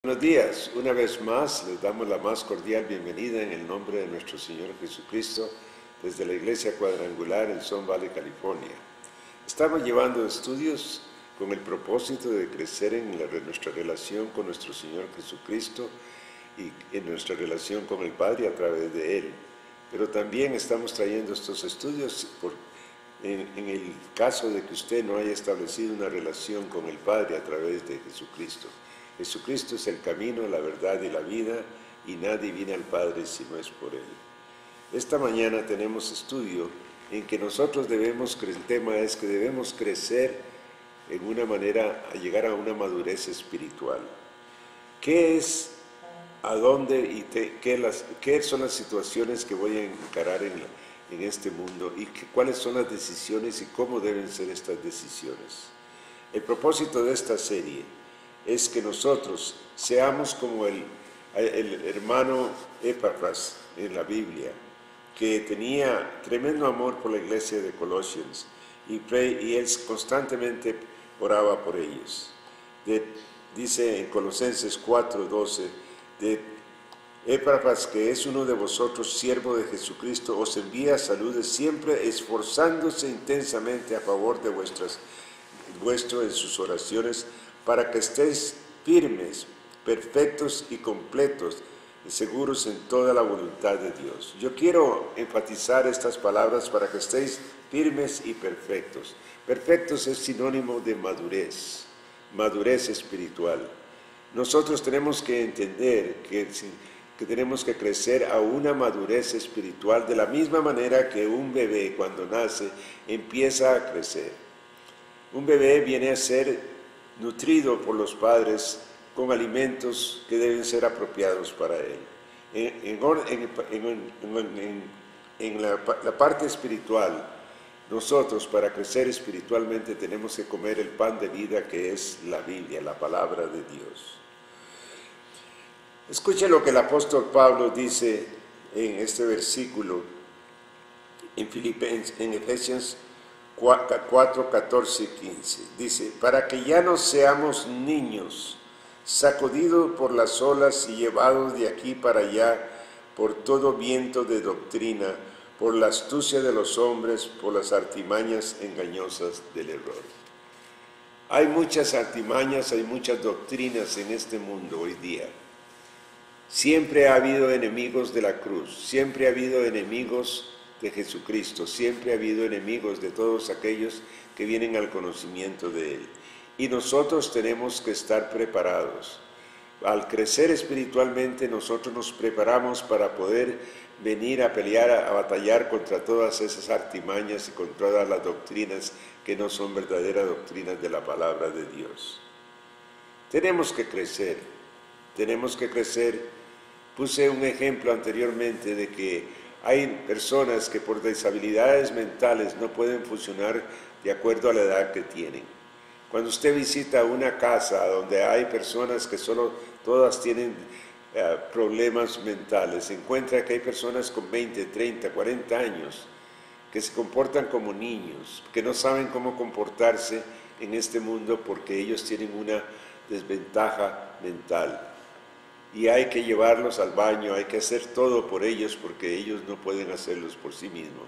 Buenos días, una vez más les damos la más cordial bienvenida en el nombre de nuestro Señor Jesucristo desde la Iglesia Cuadrangular en Sun Valley, California. Estamos llevando estudios con el propósito de crecer en nuestra relación con nuestro Señor Jesucristo y en nuestra relación con el Padre a través de Él. Pero también estamos trayendo estos estudios en el caso de que usted no haya establecido una relación con el Padre a través de Jesucristo. Jesucristo es el camino, la verdad y la vida, y nadie viene al Padre si no es por Él. Esta mañana tenemos estudio en que nosotros el tema es que debemos crecer en una manera a llegar a una madurez espiritual. ¿Qué es, a dónde y qué son las situaciones que voy a encarar en este mundo y cuáles son las decisiones y cómo deben ser estas decisiones? El propósito de esta serie es que nosotros seamos como el hermano Epafras en la Biblia, que tenía tremendo amor por la iglesia de Colossians y él constantemente oraba por ellos. Dice en Colosenses 4:12, de Epafras, que es uno de vosotros, siervo de Jesucristo, os envía saludes, siempre esforzándose intensamente a favor de vuestro en sus oraciones, para que estéis firmes, perfectos y completos, y seguros en toda la voluntad de Dios. Yo quiero enfatizar estas palabras: para que estéis firmes y perfectos. Perfectos es sinónimo de madurez, madurez espiritual. Nosotros tenemos que entender que tenemos que crecer a una madurez espiritual de la misma manera que un bebé cuando nace empieza a crecer. Un bebé viene a ser nutrido por los padres con alimentos que deben ser apropiados para él. En la parte espiritual, nosotros para crecer espiritualmente tenemos que comer el pan de vida, que es la Biblia, la palabra de Dios. Escuche lo que el apóstol Pablo dice en este versículo en Efesios 4, 14 y 15. Dice: para que ya no seamos niños, sacudidos por las olas y llevados de aquí para allá por todo viento de doctrina, por la astucia de los hombres, por las artimañas engañosas del error. Hay muchas artimañas, hay muchas doctrinas en este mundo hoy día. Siempre ha habido enemigos de la cruz, siempre ha habido enemigos de Jesucristo, siempre ha habido enemigos de todos aquellos que vienen al conocimiento de Él. Y nosotros tenemos que estar preparados. Al crecer espiritualmente, nosotros nos preparamos para poder venir a pelear, a batallar contra todas esas artimañas y contra todas las doctrinas que no son verdaderas doctrinas de la palabra de Dios. Tenemos que crecer, tenemos que crecer. Puse un ejemplo anteriormente de que hay personas que por deshabilidades mentales no pueden funcionar de acuerdo a la edad que tienen. Cuando usted visita una casa donde hay personas que todas tienen problemas mentales, encuentra que hay personas con 20, 30, 40 años que se comportan como niños, que no saben cómo comportarse en este mundo porque ellos tienen una desventaja mental. Y hay que llevarlos al baño, hay que hacer todo por ellos porque ellos no pueden hacerlos por sí mismos.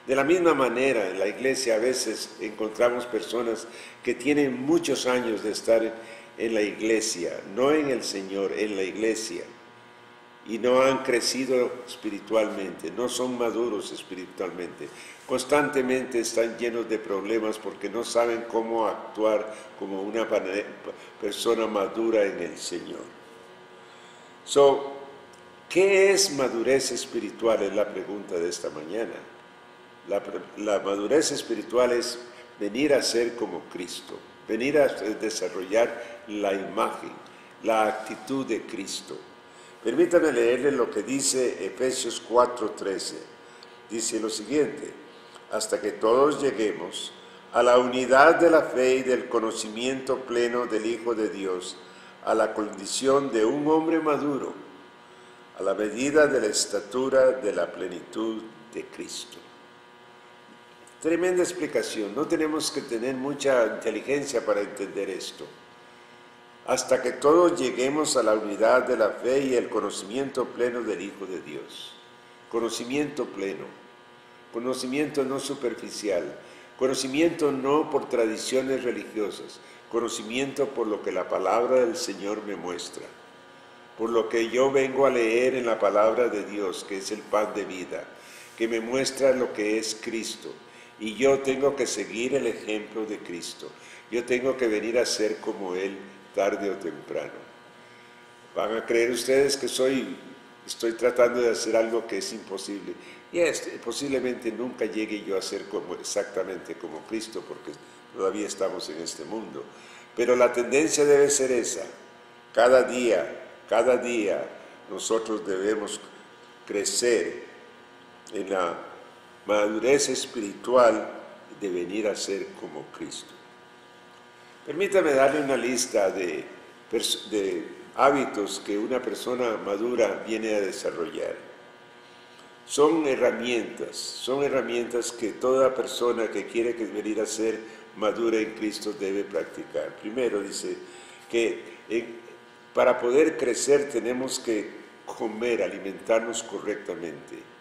De la misma manera, en la iglesia a veces encontramos personas que tienen muchos años de estar en la iglesia, no en el Señor, en la iglesia, y no han crecido espiritualmente, no son maduros espiritualmente. Constantemente están llenos de problemas porque no saben cómo actuar como una persona madura en el Señor. ¿Qué es madurez espiritual? Es la pregunta de esta mañana. La madurez espiritual es venir a ser como Cristo, venir a desarrollar la imagen, la actitud de Cristo. Permítame leerle lo que dice Efesios 4:13. Dice lo siguiente: hasta que todos lleguemos a la unidad de la fe y del conocimiento pleno del Hijo de Dios, a la condición de un hombre maduro, a la medida de la estatura de la plenitud de Cristo. Tremenda explicación, no tenemos que tener mucha inteligencia para entender esto. hasta que todos lleguemos a la unidad de la fe y el conocimiento pleno del Hijo de Dios. Conocimiento pleno, conocimiento no superficial, conocimiento no por tradiciones religiosas, conocimiento por lo que la palabra del Señor me muestra, por lo que yo vengo a leer en la palabra de Dios, que es el pan de vida, que me muestra lo que es Cristo, y yo tengo que seguir el ejemplo de Cristo. Yo tengo que venir a ser como Él tarde o temprano. ¿Van a creer ustedes que estoy tratando de hacer algo que es imposible? Y posiblemente nunca llegue yo a ser exactamente como Cristo, porque todavía estamos en este mundo. Pero la tendencia debe ser esa. Cada día nosotros debemos crecer en la madurez espiritual de venir a ser como Cristo. Permítame darle una lista de hábitos que una persona madura viene a desarrollar. Son herramientas que toda persona que quiere venir a ser madura en Cristo debe practicar. Primero dice que para poder crecer tenemos que comer, alimentarnos correctamente.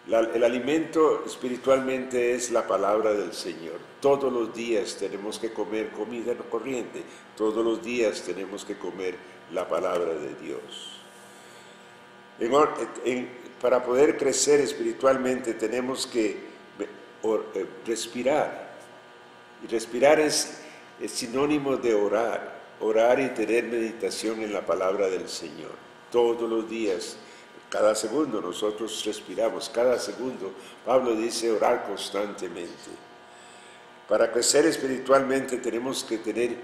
El alimento espiritualmente es la palabra del Señor. Todos los días tenemos que comer comida corriente. Todos los días tenemos que comer la palabra de Dios. Para poder crecer espiritualmente tenemos que respirar. Y respirar es sinónimo de orar. Orar y tener meditación en la palabra del Señor. Todos los días. Cada segundo nosotros respiramos, cada segundo. Pablo dice orar constantemente. Para crecer espiritualmente tenemos que tener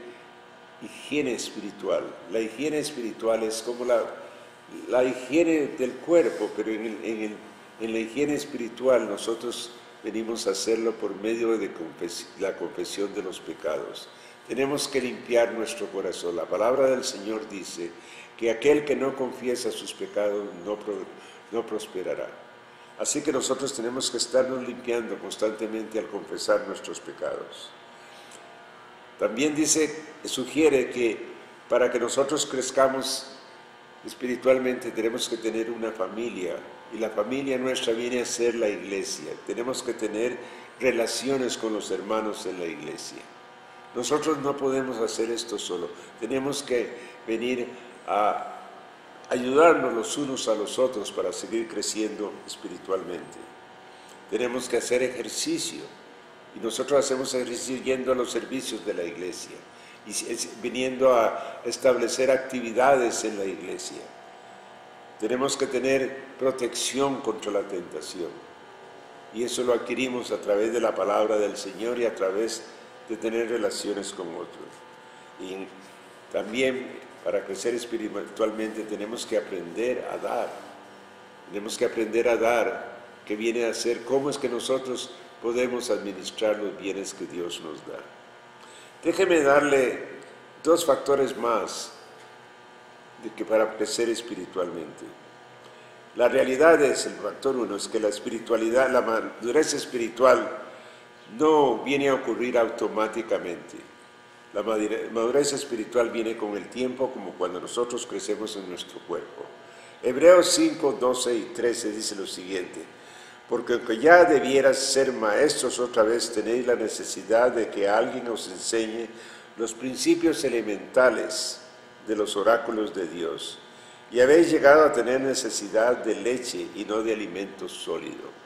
higiene espiritual. La higiene espiritual es como la higiene del cuerpo, pero en la higiene espiritual nosotros venimos a hacerlo por medio de la confesión de los pecados. Tenemos que limpiar nuestro corazón. La palabra del Señor dice que aquel que no confiesa sus pecados no prosperará. Así que nosotros tenemos que estarnos limpiando constantemente al confesar nuestros pecados. También sugiere que para que nosotros crezcamos espiritualmente tenemos que tener una familia, y la familia nuestra viene a ser la iglesia. Tenemos que tener relaciones con los hermanos en la iglesia. Nosotros no podemos hacer esto solo, tenemos que venir a ayudarnos los unos a los otros para seguir creciendo espiritualmente. Tenemos que hacer ejercicio, y nosotros hacemos ejercicio yendo a los servicios de la iglesia y viniendo a establecer actividades en la iglesia. Tenemos que tener protección contra la tentación, y eso lo adquirimos a través de la palabra del Señor y a través de tener relaciones con otros. Y también para crecer espiritualmente tenemos que aprender a dar. Tenemos que aprender a dar, que viene a ser cómo es que nosotros podemos administrar los bienes que Dios nos da. Déjeme darle 2 factores más para crecer espiritualmente. La realidad es, el factor 1, es que la espiritualidad, la madurez espiritual no viene a ocurrir automáticamente. La madurez espiritual viene con el tiempo, como cuando nosotros crecemos en nuestro cuerpo. Hebreos 5, 12 y 13 dice lo siguiente: porque aunque ya debieras ser maestros otra vez, tenéis la necesidad de que alguien os enseñe los principios elementales de los oráculos de Dios, y habéis llegado a tener necesidad de leche y no de alimento sólido.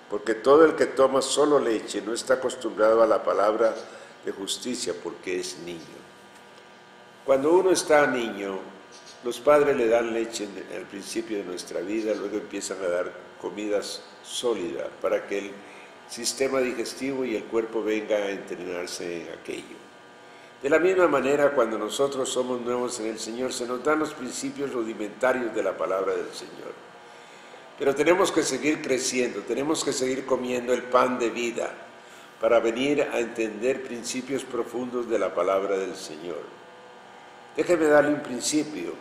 Porque todo el que toma solo leche no está acostumbrado a la palabra de justicia, porque es niño. Cuando uno está niño, los padres le dan leche al principio de nuestra vida, luego empiezan a dar comidas sólidas para que el sistema digestivo y el cuerpo venga a entrenarse en aquello. De la misma manera, cuando nosotros somos nuevos en el Señor, se nos dan los principios rudimentarios de la palabra del Señor. Pero tenemos que seguir creciendo, tenemos que seguir comiendo el pan de vida para venir a entender principios profundos de la palabra del Señor. Déjeme darle un principio,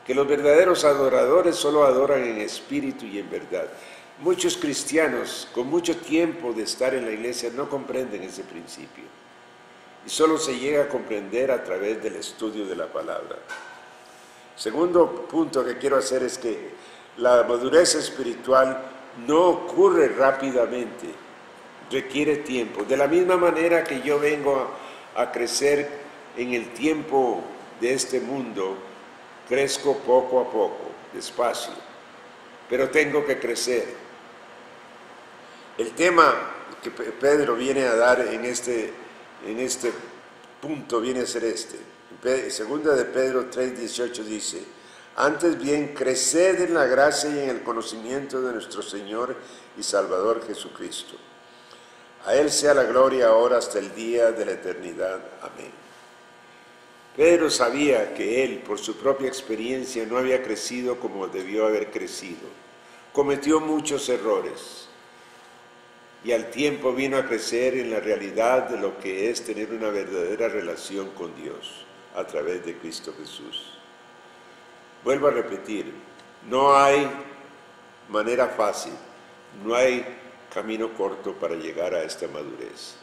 que los verdaderos adoradores solo adoran en espíritu y en verdad. Muchos cristianos con mucho tiempo de estar en la iglesia no comprenden ese principio. y solo se llega a comprender a través del estudio de la palabra. Segundo punto que quiero hacer es que la madurez espiritual no ocurre rápidamente, requiere tiempo. De la misma manera que yo vengo a crecer en el tiempo de este mundo, crezco poco a poco, despacio, pero tengo que crecer. El tema que Pedro viene a dar en este punto viene a ser este. Segunda de Pedro 3:18 dice: antes bien, creced en la gracia y en el conocimiento de nuestro Señor y Salvador Jesucristo. A Él sea la gloria ahora hasta el día de la eternidad. Amén. Pedro sabía que él, por su propia experiencia, no había crecido como debió haber crecido. Cometió muchos errores y al tiempo vino a crecer en la realidad de lo que es tener una verdadera relación con Dios a través de Cristo Jesús. Vuelvo a repetir, no hay manera fácil, no hay camino corto para llegar a esta madurez.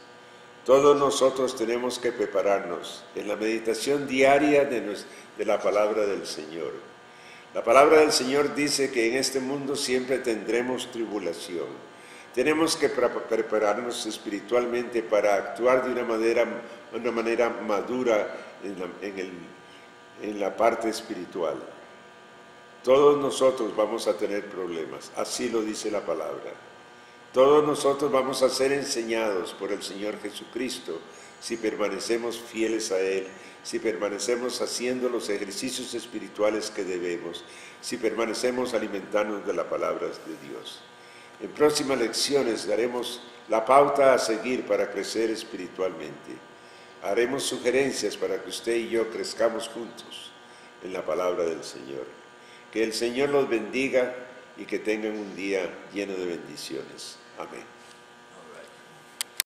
Todos nosotros tenemos que prepararnos en la meditación diaria de la palabra del Señor. La palabra del Señor dice que en este mundo siempre tendremos tribulación. Tenemos que prepararnos espiritualmente para actuar de una manera madura en la parte espiritual. Todos nosotros vamos a tener problemas, así lo dice la palabra. Todos nosotros vamos a ser enseñados por el Señor Jesucristo si permanecemos fieles a Él, si permanecemos haciendo los ejercicios espirituales que debemos, si permanecemos alimentándonos de la palabra de Dios. En próximas lecciones daremos la pauta a seguir para crecer espiritualmente. Haremos sugerencias para que usted y yo crezcamos juntos en la palabra del Señor. Que el Señor los bendiga y que tengan un día lleno de bendiciones. Amén.